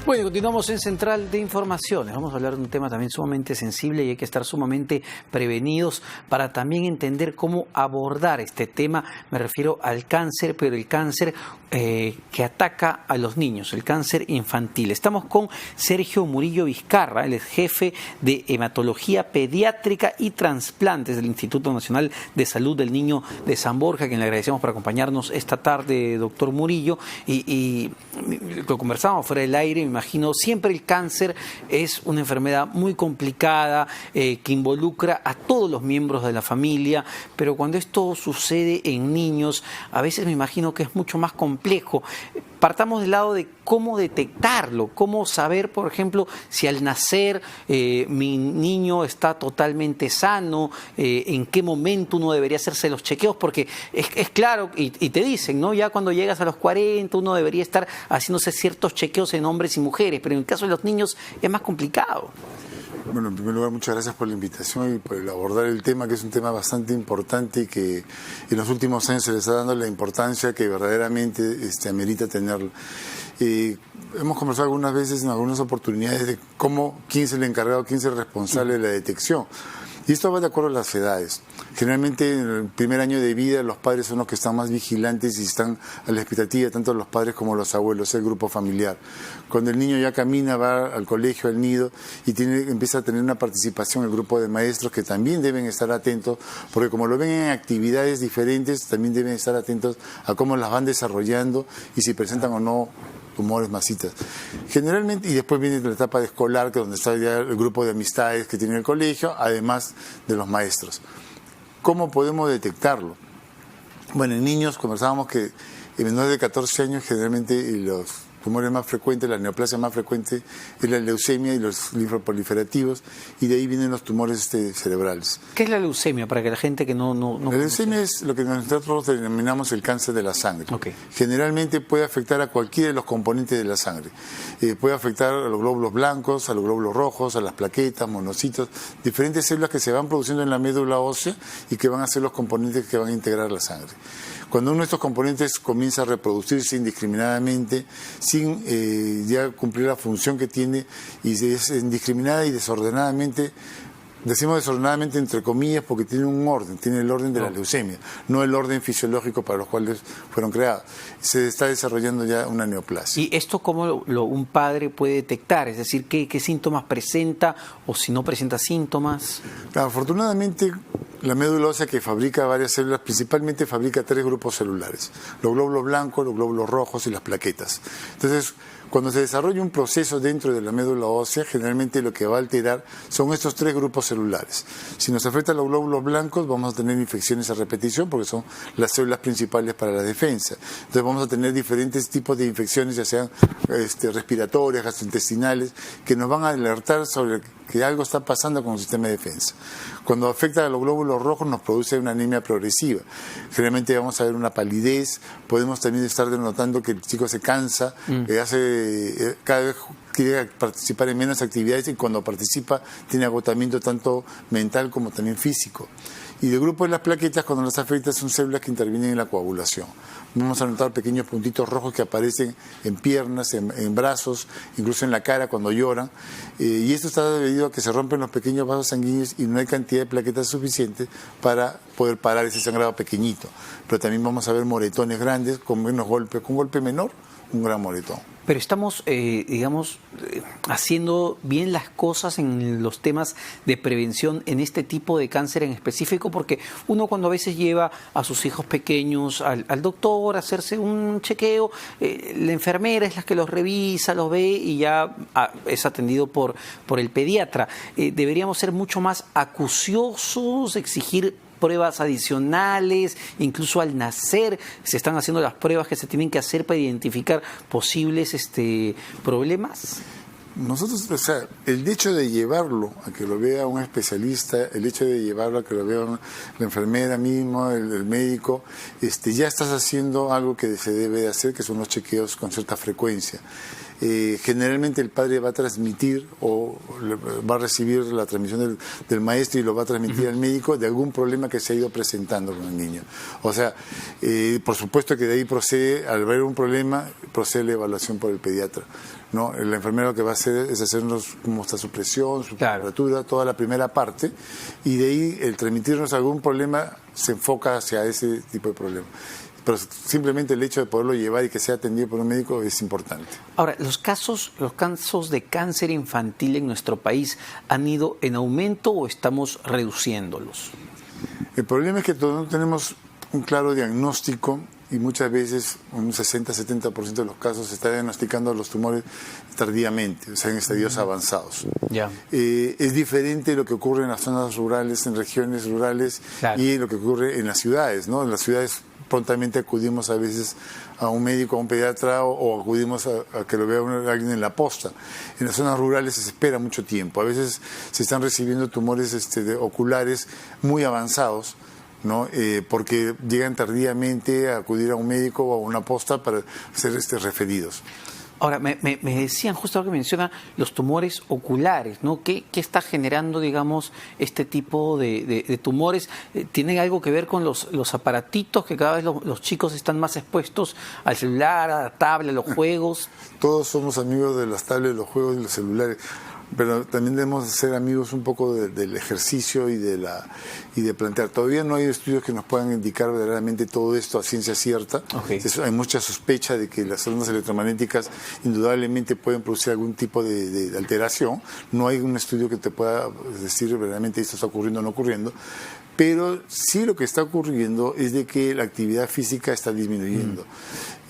Bueno, continuamos en Central de Informaciones. Vamos a hablar de un tema también sumamente sensible y hay que estar sumamente prevenidos para también entender cómo abordar este tema. Me refiero al cáncer, pero el cáncer que ataca a los niños, el cáncer infantil. Estamos con Sergio Murillo Vizcarra, él es jefe de Hematología Pediátrica y Trasplantes del Instituto Nacional de Salud del Niño de San Borja, a quien le agradecemos por acompañarnos esta tarde, doctor Murillo. Y lo conversábamos fuera del aire, me imagino, siempre el cáncer es una enfermedad muy complicada que involucra a todos los miembros de la familia, pero cuando esto sucede en niños, a veces me imagino que es mucho más complejo. Partamos del lado de cómo detectarlo, cómo saber, por ejemplo, si al nacer mi niño está totalmente sano, en qué momento uno debería hacerse los chequeos, porque es claro, y te dicen, ¿no? Ya cuando llegas a los 40 uno debería estar haciéndose ciertos chequeos en hombres y mujeres, pero en el caso de los niños es más complicado. Bueno, en primer lugar, muchas gracias por la invitación y por el abordar el tema, que es un tema bastante importante y que en los últimos años se le está dando la importancia que verdaderamente amerita tenerlo. Hemos conversado algunas veces en algunas oportunidades de quién es el encargado, quién es el responsable de la detección. Y esto va de acuerdo a las edades. Generalmente en el primer año de vida los padres son los que están más vigilantes y están a la expectativa, tanto los padres como los abuelos, el grupo familiar. Cuando el niño ya camina, va al colegio, al nido y empieza a tener una participación, el grupo de maestros que también deben estar atentos, porque como lo ven en actividades diferentes, también deben estar atentos a cómo las van desarrollando y si presentan o no tumores, masitas. Generalmente, y después viene la etapa de escolar, que es donde está ya el grupo de amistades que tiene el colegio, además de los maestros. ¿Cómo podemos detectarlo? Bueno, en niños conversábamos que en menores de 14 años generalmente los tumores más frecuentes, la neoplasia más frecuente es la leucemia y los linfoproliferativos, y de ahí vienen los tumores cerebrales. ¿Qué es la leucemia para que la gente que no La leucemia es lo que nosotros denominamos el cáncer de la sangre. Okay. Generalmente puede afectar a cualquiera de los componentes de la sangre. Puede afectar a los glóbulos blancos, a los glóbulos rojos, a las plaquetas, monocitos, diferentes células que se van produciendo en la médula ósea y que van a ser los componentes que van a integrar la sangre. Cuando uno de estos componentes comienza a reproducirse indiscriminadamente, sin ya cumplir la función que tiene, y es indiscriminada y desordenadamente, decimos desordenadamente entre comillas porque tiene un orden, tiene el orden de la leucemia, no el orden fisiológico para los cuales fueron creados. Se está desarrollando ya una neoplasia. ¿Y esto cómo un padre puede detectar? Es decir, ¿qué síntomas presenta o si no presenta síntomas? Afortunadamente, la médula ósea, que fabrica varias células, principalmente fabrica 3 grupos celulares: los glóbulos blancos, los glóbulos rojos y las plaquetas. Entonces, cuando se desarrolla un proceso dentro de la médula ósea, generalmente lo que va a alterar son estos 3 grupos celulares. Si nos afectan los glóbulos blancos, vamos a tener infecciones a repetición, porque son las células principales para la defensa. Entonces vamos a tener diferentes tipos de infecciones, ya sean respiratorias, gastrointestinales, que nos van a alertar sobre que algo está pasando con el sistema de defensa. Cuando afecta a los glóbulos rojos nos produce una anemia progresiva. Generalmente vamos a ver una palidez, podemos también estar denotando que el chico se cansa, cada vez quiere participar en menos actividades y cuando participa tiene agotamiento tanto mental como también físico. Y del grupo de las plaquetas, cuando las afecta, son células que intervienen en la coagulación. Vamos a notar pequeños puntitos rojos que aparecen en piernas, en brazos, incluso en la cara cuando lloran. Y esto está debido a que se rompen los pequeños vasos sanguíneos y no hay cantidad de plaquetas suficientes para poder parar ese sangrado pequeñito. Pero también vamos a ver moretones grandes con menos golpes, con golpe menor, un gran moretón. Pero estamos, haciendo bien las cosas en los temas de prevención en este tipo de cáncer en específico, porque uno cuando a veces lleva a sus hijos pequeños al doctor a hacerse un chequeo, la enfermera es la que los revisa, los ve y ya es atendido por el pediatra. Deberíamos ser mucho más acuciosos, exigir pruebas adicionales, incluso al nacer se están haciendo las pruebas que se tienen que hacer para identificar posibles problemas. Nosotros, el hecho de llevarlo a que lo vea un especialista, el hecho de llevarlo a que lo vea la enfermera mismo, el médico, ya estás haciendo algo que se debe de hacer, que son los chequeos con cierta frecuencia. generalmente el padre va a transmitir o va a recibir la transmisión del maestro y lo va a transmitir al médico de algún problema que se ha ido presentando con el niño. O sea, por supuesto que de ahí procede, al ver un problema, procede la evaluación por el pediatra, ¿no? La enfermera lo que va a hacer es hacernos cómo está su presión, su temperatura, toda la primera parte, y de ahí el transmitirnos algún problema se enfoca hacia ese tipo de problema. Pero simplemente el hecho de poderlo llevar y que sea atendido por un médico es importante. Ahora, los casos de cáncer infantil en nuestro país han ido en aumento o estamos reduciéndolos. El problema es que no tenemos un claro diagnóstico y muchas veces un 60-70% de los casos se está diagnosticando los tumores tardíamente, o sea, en estadios avanzados. Ya. Es diferente lo que ocurre en las zonas rurales, en regiones rurales, claro, y lo que ocurre en las ciudades, ¿no? En las ciudades prontamente acudimos a veces a un médico, a un pediatra o acudimos a que lo vea alguien en la posta. En las zonas rurales se espera mucho tiempo. A veces se están recibiendo tumores oculares muy avanzados, ¿no? Porque llegan tardíamente a acudir a un médico o a una posta para ser referidos. Ahora, me decían, justo lo que menciona, los tumores oculares, ¿no? ¿Qué está generando, digamos, este tipo de tumores? ¿Tienen algo que ver con los aparatitos que cada vez los chicos están más expuestos al celular, a la tablet, a los juegos? Todos somos amigos de las tablets, los juegos y los celulares. Pero también debemos ser amigos un poco del ejercicio y de plantear. Todavía no hay estudios que nos puedan indicar verdaderamente todo esto a ciencia cierta. Okay. Hay mucha sospecha de que las ondas electromagnéticas indudablemente pueden producir algún tipo de alteración. No hay un estudio que te pueda decir verdaderamente esto está ocurriendo o no ocurriendo. Pero sí lo que está ocurriendo es de que la actividad física está disminuyendo.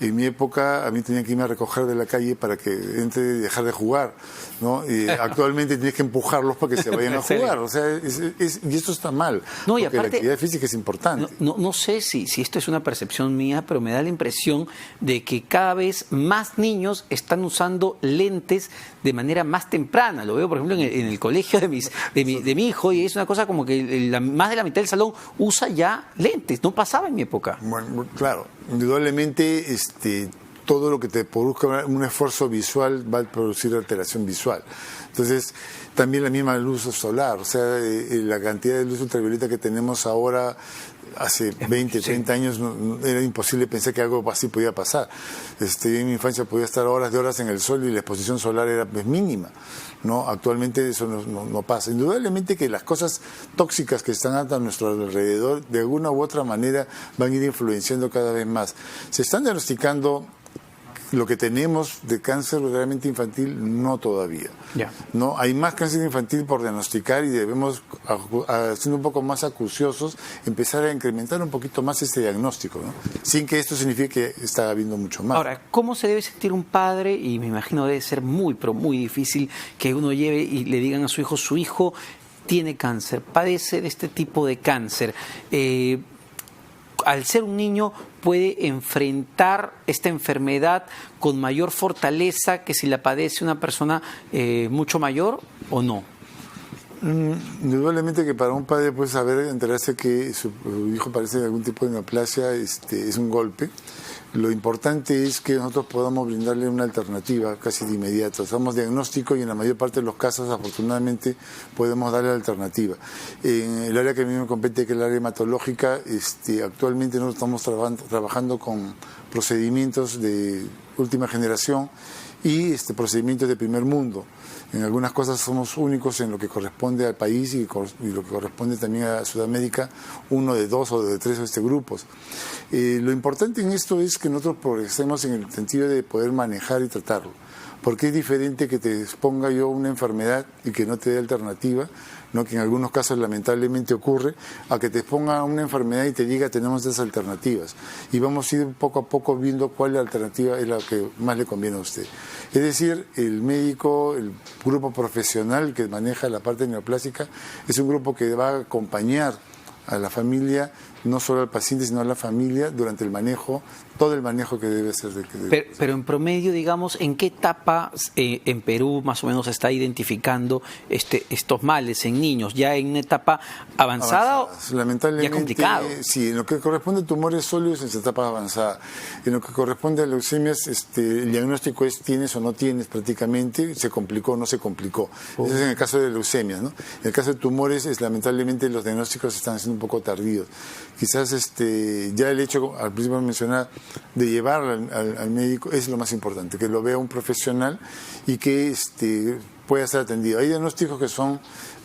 En mi época a mí tenía que irme a recoger de la calle para que entre y dejar de jugar, ¿no? Actualmente tienes que empujarlos para que se vayan a jugar. O sea, y esto está mal, no, y porque aparte, la actividad física es importante. No sé si esto es una percepción mía, pero me da la impresión de que cada vez más niños están usando lentes de manera más temprana. Lo veo, por ejemplo, en el colegio de mi hijo, y es una cosa como que más de la mitad del salón usa ya lentes. No pasaba en mi época. Bueno, claro, indudablemente todo lo que te produzca un esfuerzo visual va a producir alteración visual. Entonces, también la misma luz solar, o sea, la cantidad de luz ultravioleta que tenemos ahora, hace 20, 30 años era imposible pensar que algo así podía pasar. En mi infancia podía estar horas de horas en el sol y la exposición solar era mínima, ¿no? Actualmente eso no pasa. Indudablemente que las cosas tóxicas que están a nuestro alrededor, de alguna u otra manera, van a ir influenciando cada vez más. Se están diagnosticando lo que tenemos de cáncer verdaderamente infantil, no todavía. Yeah. No, hay más cáncer infantil por diagnosticar y debemos, siendo un poco más acuciosos, empezar a incrementar un poquito más este diagnóstico, ¿no? Sin que esto signifique que está habiendo mucho más. Ahora, ¿cómo se debe sentir un padre? Y me imagino debe ser muy, pero muy difícil que uno lleve y le digan a su hijo tiene cáncer, padece de este tipo de cáncer. Al ser un niño puede enfrentar esta enfermedad con mayor fortaleza que si la padece una persona mucho mayor o no. Indudablemente que para un padre puede enterarse que su hijo padece de algún tipo de neoplasia, es un golpe. Lo importante es que nosotros podamos brindarle una alternativa casi de inmediato. Hacemos diagnóstico y en la mayor parte de los casos, afortunadamente, podemos darle alternativa. En el área que a mí me compete, que es el área hematológica, actualmente nosotros estamos trabajando con procedimientos de última generación y procedimientos de primer mundo. En algunas cosas somos únicos en lo que corresponde al país y lo que corresponde también a Sudamérica, uno de 2 o de 3 grupos. Lo importante en esto es que nosotros progresemos en el sentido de poder manejar y tratarlo, porque es diferente que te exponga yo una enfermedad y que no te dé alternativa, ¿no? Que en algunos casos lamentablemente ocurre, a que te exponga una enfermedad y te diga tenemos estas alternativas. Y vamos a ir poco a poco viendo cuál alternativa es la que más le conviene a usted. Es decir, el médico, el grupo profesional que maneja la parte neoplásica, es un grupo que va a acompañar a la familia no solo al paciente, sino a la familia durante el manejo, todo el manejo que debe ser. Pero en promedio, digamos, ¿en qué etapa en Perú más o menos se está identificando estos males en niños? ¿Ya en una etapa avanzada? Lamentablemente, ya complicado. Sí, en lo que corresponde a tumores sólidos es en etapa avanzada. En lo que corresponde a leucemias, el diagnóstico es tienes o no tienes prácticamente, se complicó o no se complicó. Eso es en el caso de leucemias, ¿no? En el caso de tumores, lamentablemente los diagnósticos están siendo un poco tardíos. Quizás ya el hecho, al principio mencionar, de llevar al médico es lo más importante, que lo vea un profesional y que pueda ser atendido. Hay diagnósticos que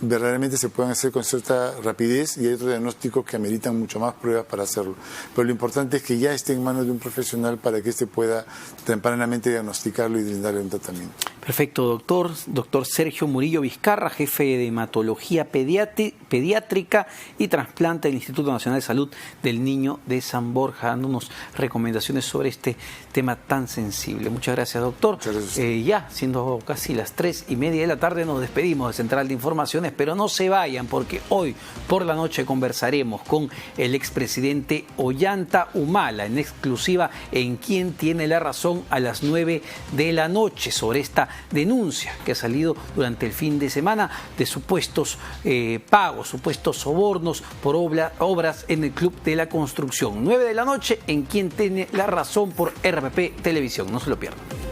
verdaderamente se pueden hacer con cierta rapidez y hay otros diagnósticos que ameritan mucho más pruebas para hacerlo. Pero lo importante es que ya esté en manos de un profesional para que pueda tempranamente diagnosticarlo y brindarle un tratamiento. Perfecto, doctor. Doctor Sergio Murillo Vizcarra, jefe de hematología pediátrica y trasplante del Instituto Nacional de Salud del Niño de San Borja, dándonos recomendaciones sobre este tema tan sensible. Muchas gracias, doctor. Muchas gracias. Ya, siendo casi las 3:30 de la tarde, nos despedimos de Central de Informaciones, pero no se vayan porque hoy por la noche conversaremos con el expresidente Ollanta Humala en exclusiva en Quién tiene la razón a las 9 de la noche sobre esta denuncia que ha salido durante el fin de semana de supuestos pagos, supuestos sobornos por obras en el Club de la Construcción. 9 de la noche en Quién tiene la razón por RPP Televisión. No se lo pierdan.